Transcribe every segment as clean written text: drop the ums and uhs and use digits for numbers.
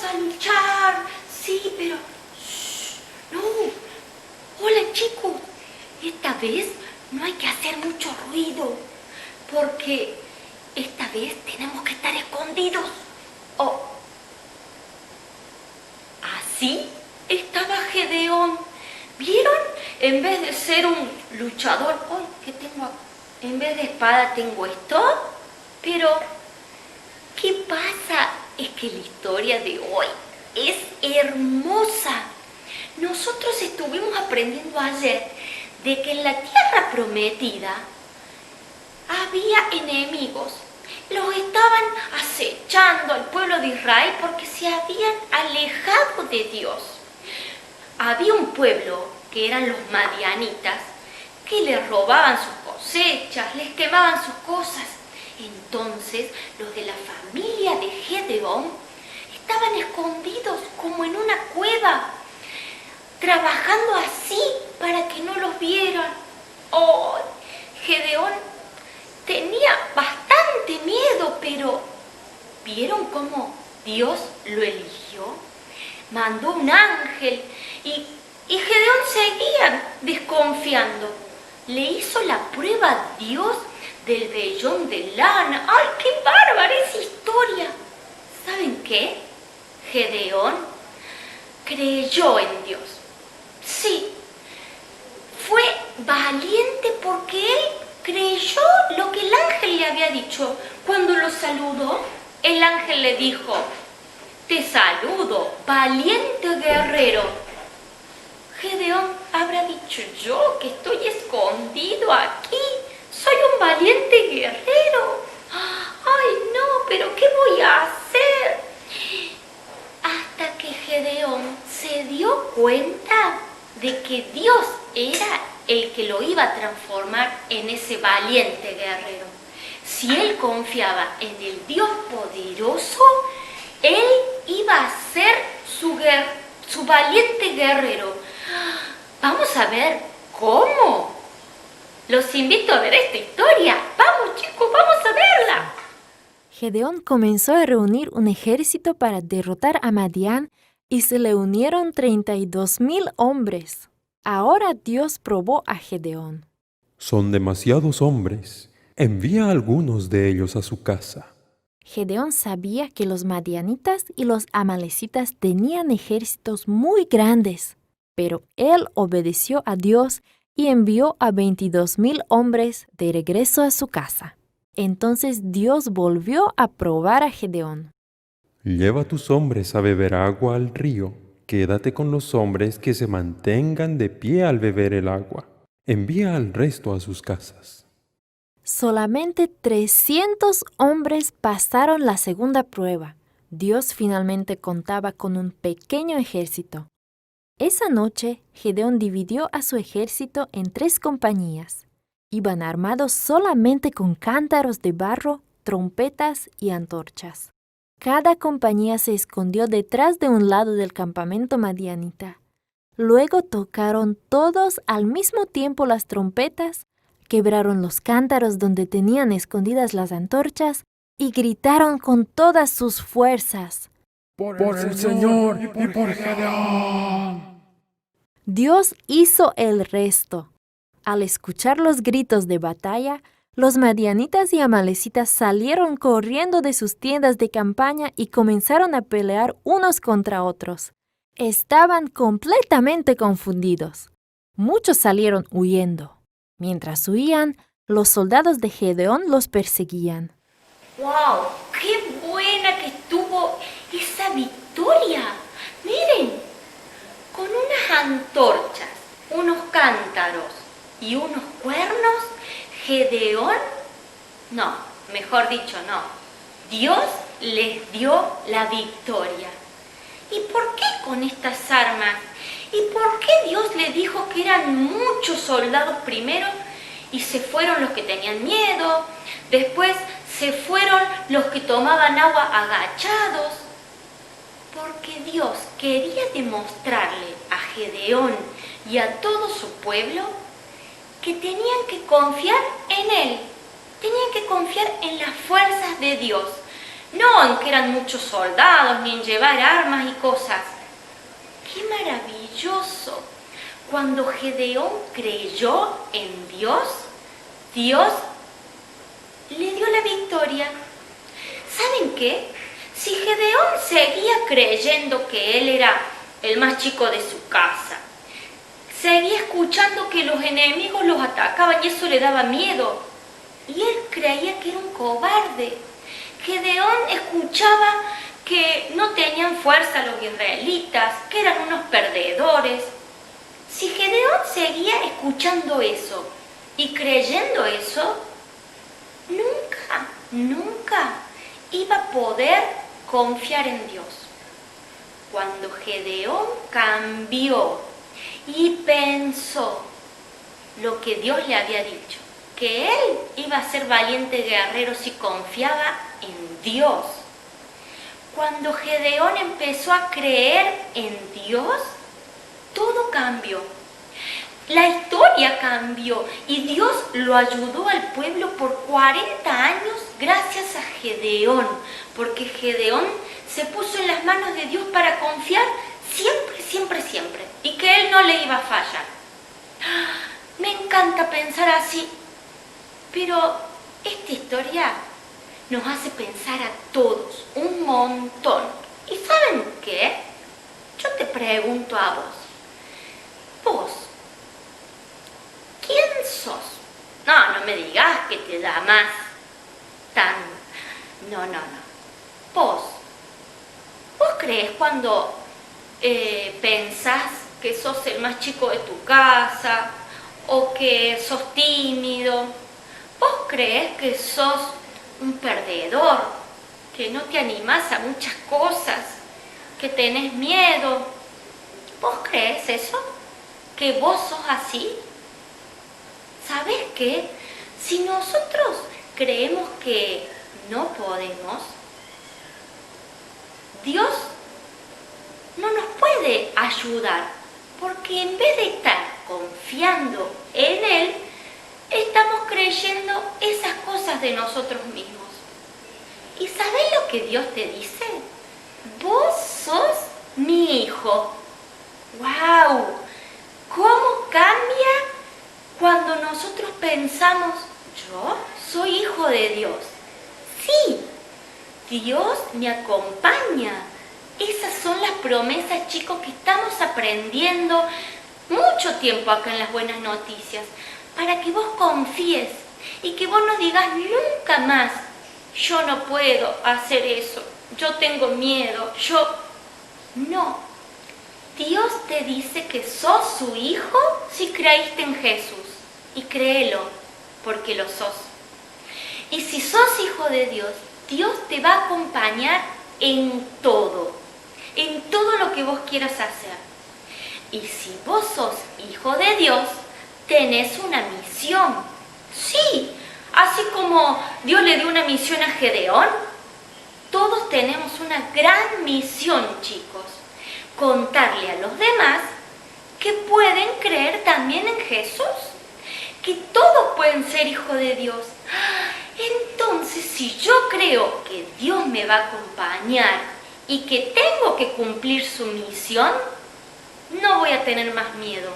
a luchar. Sí, pero... Shh, no. Hola, chicos. Esta vez no hay que hacer mucho ruido, porque esta vez tenemos que estar escondidos. Oh. Así estaba Gedeón. ¿Vieron? En vez de ser un luchador... ¡Ay! ¿Qué tengo acá? En vez de espada tengo esto. Pero, ¿qué pasa? Es que la historia de hoy es hermosa. Nosotros estuvimos aprendiendo ayer de que en la tierra prometida había enemigos. Los estaban acechando al pueblo de Israel porque se habían alejado de Dios. Había un pueblo, que eran los madianitas, que les robaban sus cosechas, les quemaban sus cosas. Entonces, los de la familia de Gedeón estaban escondidos como en una cueva, trabajando así para que no los vieran. Oh, Gedeón tenía bastante miedo, pero ¿vieron cómo Dios lo eligió? Mandó un ángel y Gedeón seguía desconfiando. Le hizo la prueba a Dios del vellón de lana. ¡Ay, qué bárbara esa historia! ¿Saben qué? Gedeón creyó en Dios. Sí, fue valiente porque él creyó lo que el ángel le había dicho. Cuando lo saludó, el ángel le dijo: te saludo, valiente guerrero. Gedeón habrá dicho: yo que estoy escondido aquí, soy un valiente guerrero. Ay, no, pero ¿qué voy a hacer? Hasta que Gedeón se dio cuenta de que Dios era el que lo iba a transformar en ese valiente guerrero. Si él confiaba en el Dios poderoso, él iba a ser su valiente guerrero. Vamos a ver cómo. Los invito a ver esta historia. Vamos, chicos, vamos a verla. Gedeón comenzó a reunir un ejército para derrotar a Madián y se le unieron 32,000 hombres. Ahora Dios probó a Gedeón. Son demasiados hombres. Envía a algunos de ellos a su casa. Gedeón sabía que los madianitas y los amalecitas tenían ejércitos muy grandes, pero él obedeció a Dios y envió a 22,000 hombres de regreso a su casa. Entonces Dios volvió a probar a Gedeón. Lleva a tus hombres a beber agua al río. Quédate con los hombres que se mantengan de pie al beber el agua. Envía al resto a sus casas. Solamente 300 hombres pasaron la segunda prueba. Dios finalmente contaba con un pequeño ejército. Esa noche, Gedeón dividió a su ejército en 3 compañías. Iban armados solamente con cántaros de barro, trompetas y antorchas. Cada compañía se escondió detrás de un lado del campamento madianita. Luego tocaron todos al mismo tiempo las trompetas, quebraron los cántaros donde tenían escondidas las antorchas y gritaron con todas sus fuerzas: ¡Por el Señor y por Gedeón! Dios hizo el resto. Al escuchar los gritos de batalla, los madianitas y amalecitas salieron corriendo de sus tiendas de campaña y comenzaron a pelear unos contra otros. Estaban completamente confundidos. Muchos salieron huyendo. Mientras huían, los soldados de Gedeón los perseguían. ¡Wow! ¡Qué buena que estuvo esa victoria! Miren, con unas antorchas, unos cántaros y unos cuernos, Gedeón, no, mejor dicho, no, Dios les dio la victoria. ¿Y por qué con estas armas? ¿Y por qué Dios le dijo que eran muchos soldados primero y se fueron los que tenían miedo? Después se fueron los que tomaban agua agachados. Porque Dios quería demostrarle a Gedeón y a todo su pueblo que tenían que confiar en Él. Tenían que confiar en las fuerzas de Dios. no en que eran muchos soldados, ni en llevar armas y cosas. ¡Qué maravilloso! Cuando Gedeón creyó en Dios, Dios le dio la victoria. ¿Saben qué? Si Gedeón seguía creyendo que él era el más chico de su casa, seguía escuchando que los enemigos los atacaban y eso le daba miedo, y él creía que era un cobarde. Gedeón escuchaba que no tenían fuerza los israelitas, que eran unos perdedores. Si Gedeón seguía escuchando eso y creyendo eso, nunca iba a poder confiar en Dios. Cuando Gedeón cambió y pensó lo que Dios le había dicho, que él iba a ser valiente guerrero si confiaba en Dios. Cuando Gedeón empezó a creer en Dios, todo cambió. La historia cambió y Dios lo ayudó al pueblo por 40 años gracias a Gedeón, porque Gedeón se puso en las manos de Dios para confiar siempre, y que él no le iba a fallar. Me encanta pensar así, pero esta historia nos hace pensar a todos un montón. ¿Y saben qué? Yo te pregunto a vos, ¿quién sos? No me digas que te llamas tan... No. ¿Vos crees cuando pensás que sos el más chico de tu casa o que sos tímido? ¿Vos crees que sos un perdedor, que no te animás a muchas cosas, que tenés miedo? ¿Vos crees eso? ¿Que vos sos así? ¿Sabés qué? Si nosotros creemos que no podemos, Dios no nos puede ayudar, porque en vez de estar confiando en Él, estamos creyendo esas cosas de nosotros mismos. ¿Y sabés lo que Dios te dice? Vos sos mi hijo. ¡Wow! ¿Cómo cambia cuando nosotros pensamos, yo soy hijo de Dios? Sí, Dios me acompaña. Esas son las promesas, chicos, que estamos aprendiendo mucho tiempo acá en las Buenas Noticias, para que vos confíes y que vos no digas nunca más, yo no puedo hacer eso, yo tengo miedo, No. Dios te dice que sos su hijo si creíste en Jesús, y créelo, porque lo sos. Y si sos hijo de Dios, Dios te va a acompañar en todo lo que vos quieras hacer. Y si vos sos hijo de Dios, tenés una misión. Sí, así como Dios le dio una misión a Gedeón, todos tenemos una gran misión, chicos. Contarle a los demás que pueden creer también en Jesús, que todos pueden ser hijos de Dios. Entonces, si yo creo que Dios me va a acompañar y que tengo que cumplir su misión, no voy a tener más miedo.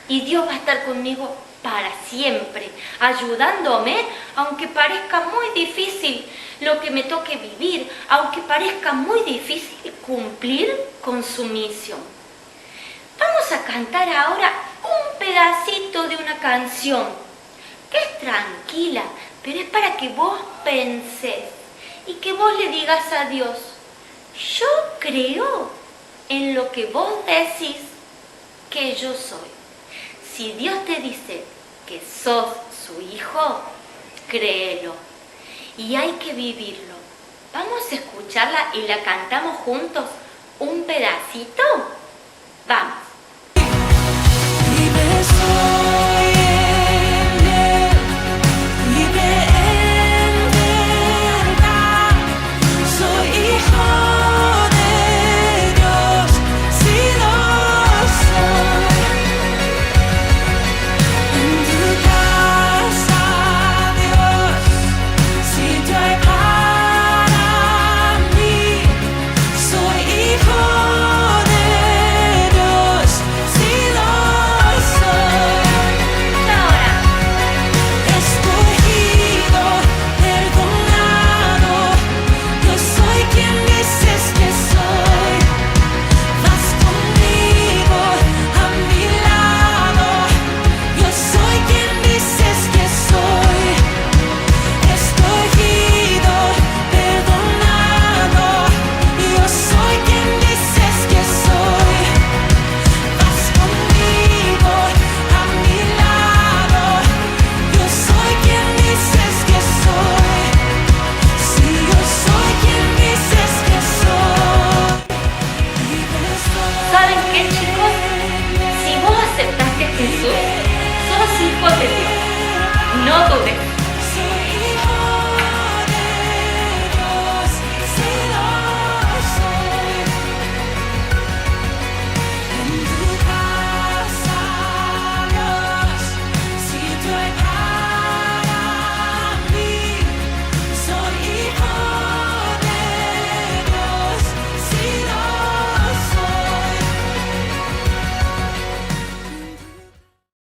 Y Dios va a estar conmigo para siempre, ayudándome, aunque parezca muy difícil lo que me toque vivir, aunque parezca muy difícil cumplir con su misión. Vamos a cantar ahora un pedacito de una canción que es tranquila, pero es para que vos penses y que vos le digas a Dios, yo creo en lo que vos decís que yo soy. Si Dios te dice que sos su hijo, créelo. Y hay que vivirlo. Vamos a escucharla y la cantamos juntos un pedacito. Vamos.